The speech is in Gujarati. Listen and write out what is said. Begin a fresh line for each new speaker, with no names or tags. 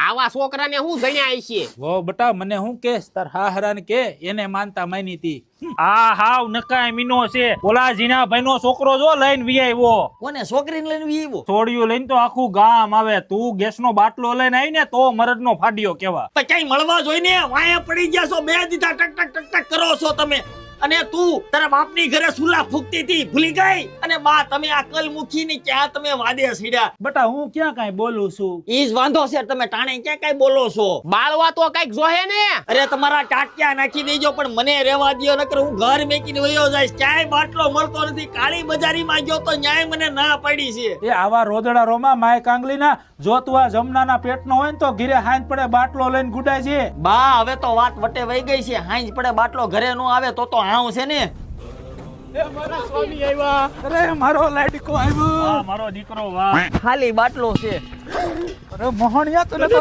આવા છોકરાને હું જણ્યા છે
વો બટા મને હું કેસ તાર હાહરાને કે એને માનતા માની તી
આ હાવ નકાય મીનો છે ઓલા જીના ભાઈનો છોકરો જો લઈને વી આવ્યો
કોને છોકરીને લઈને વી આવ્યો?
છોડ્યું લઈને તો આખું ગામ આવે તું ગેસનો બાટલો લઈને આવી ને તો મરદનો ફાડ્યો કેવા
તો કઈ મળવા જોઈને વાયા પડી ગયા છો બે દીધા ટક ટક ટક ટક કરો છો તમે અને તું તારા બાપની ઘરે સુલા ફૂકતી હતી ભૂલી ગઈ અને બા તમે આ કલ મુખી ની ક્યાં તમે વાદે સીડ્યા
બટા હું ક્યાં કાંઈ બોલું છું
ઈજ વાંધો છે તમે ટાણે ક્યાં કઈ બોલો છો
બાળવા તો કઈક જોહે ને
અરે તમારા ટાટિયા નાખી દેજો પણ મને રહેવા દ્યો નકર હું ઘર મેકીને વયો જઈશ ક્યાંય બાટલો મળતો નથી કાળી બજારીમાં ગયો તો ન્યાય મને ના પડી છે
એ આવા રોદડા રોમાં માય કાંગલીના જો તું આ જમનાના પેટનો હોય ને તો ઘીરે હાંજ પડે બાટલો લઈને ગુડાય છે
બા હવે તો વાત વટે વઈ ગઈ છે હાંજ પડે બાટલો ઘરે નો આવે તો હાવ છે ને
અરે મારો લાડકો આવ્યો
આ મારો દીકરો વાહ
ખાલી બાટલો છે
અરે મોહણિયા તને તો